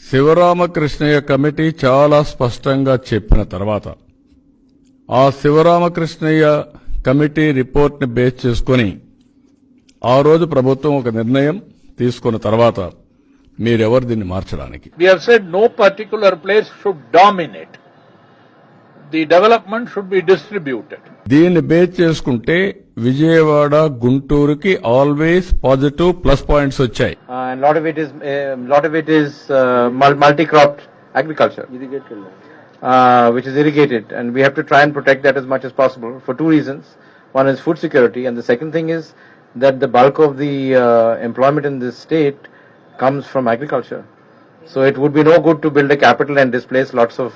Sivaramakrishnaiah committee చాలా స్పష్టంగా చెప్పిన తర్వాత ఆ శివరామకృష్ణయ్య కమిటీ రిపోర్ట్ని బేస్ చేసుకుని ఆ రోజు ప్రభుత్వం ఒక నిర్ణయం తీసుకున్న తర్వాత మీరెవరు దీన్ని మార్చడానికి? We have said no particular place should dominate. The development should be distributed. దీన్ని బేస్ చేసుకుంటే విజయవాడ గుంటూరుకి ఆల్వేస్ పాజిటివ్ ప్లస్ పాయింట్స్ వచ్చాయి. And lot of it is multi-cropped agriculture, which is irrigated, and we have to try and protect that as much as possible for two reasons. One is food security, and the second thing is that the bulk of the employment in this state comes from agriculture. So it would be no good to build a capital and displace lots of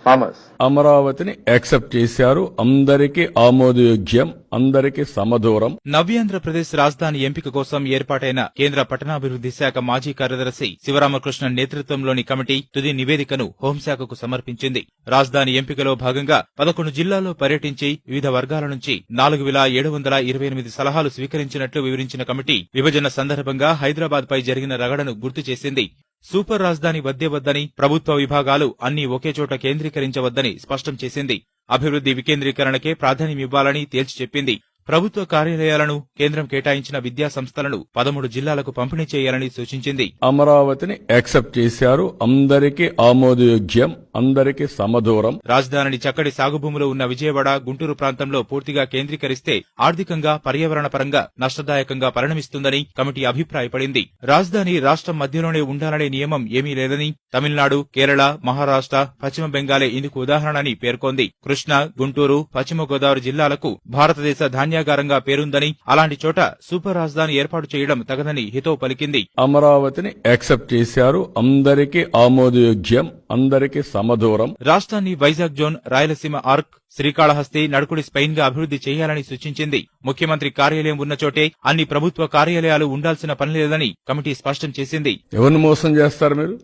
farmers. అమరావతిని accept చేశారు. అందరికీ ఆమోదయోగ్యం, అందరికీ సమదూరం. నవ్యాంధ్రప్రదేశ్ రాజధాని ఎంపిక కోసం ఏర్పాటైన కేంద్ర పట్టణాభివృద్ధి శాఖ మాజీ కార్యదర్శి శివరామకృష్ణ నేతృత్వంలోని కమిటీ తుది నివేదికను హోంశాఖకు సమర్పించింది. రాజధాని ఎంపికలో భాగంగా 11 జిల్లాల్లో పర్యటించి వివిధ వర్గాల నుంచి 4728 సలహాలు స్వీకరించినట్లు వివరించిన కమిటీ విభజన సందర్భంగా హైదరాబాద్ పై జరిగిన రగడను గుర్తు చేసింది. సూపర్ రాజధాని వద్దని, ప్రభుత్వ విభాగాలు అన్నీ ఒకే చోట కేంద్రీకరించవద్దని స్పష్టం చేసింది. అభివృద్ధి వికేంద్రీకరణకే ప్రాధాన్యమివ్వాలని తేల్చి చెప్పింది. ప్రభుత్వ కార్యాలయాలను కేంద్రం కేటాయించిన విద్యా సంస్థలను 13 జిల్లాలకు పంపిణీ చేయాలని సూచించింది. అమరావతిని యాక్సెప్ట్ చేశారు. అందరికీ ఆమోదయోగ్యం, అందరికీ సమదూరం. రాజధానిని చక్కటి సాగుభూములు ఉన్న విజయవాడ, గుంటూరు ప్రాంతంలో పూర్తిగా కేంద్రీకరిస్తే ఆర్థికంగా, పర్యావరణ పరంగా నష్టదాయకంగా పరిణమిస్తుందని కమిటీ అభిప్రాయపడింది. రాజధాని రాష్ట్రం మధ్యలోనే ఉండాలనే నియమం ఏమీ లేదని, తమిళనాడు, కేరళ, మహారాష్ట్ర, పశ్చిమ బెంగాలే ఇందుకు ఉదాహరణని పేర్కొంది. కృష్ణా, గుంటూరు, పశ్చిమ గోదావరి జిల్లాలకు భారతదేశ ధాన్యాగారంగా పేరుందని, అలాంటి చోట సూపర్ రాజధాని ఏర్పాటు చేయడం తగదని హితవు పలికింది. అమరావతిని యాక్సెప్ట్ చేశారు. అందరికీ ఆమోదయోగ్యం, అందరికీ సమదూరం. రాష్ట్రాన్ని Vizag zone, Rayalaseema arc, Srikalahasti, నడుకుడి Spain గా అభివృద్ధి చేయాలని సూచించింది. ముఖ్యమంత్రి కార్యాలయం ఉన్న చోటే అన్ని ప్రభుత్వ కార్యాలయాలు ఉండాల్సిన పని లేదని కమిటీ స్పష్టం చేసింది. ఎవరిని మోసం చేస్తారు మీరు?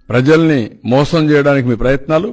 ప్రజల్ని మోసం చేయడానికి మీ ప్రయత్నాలు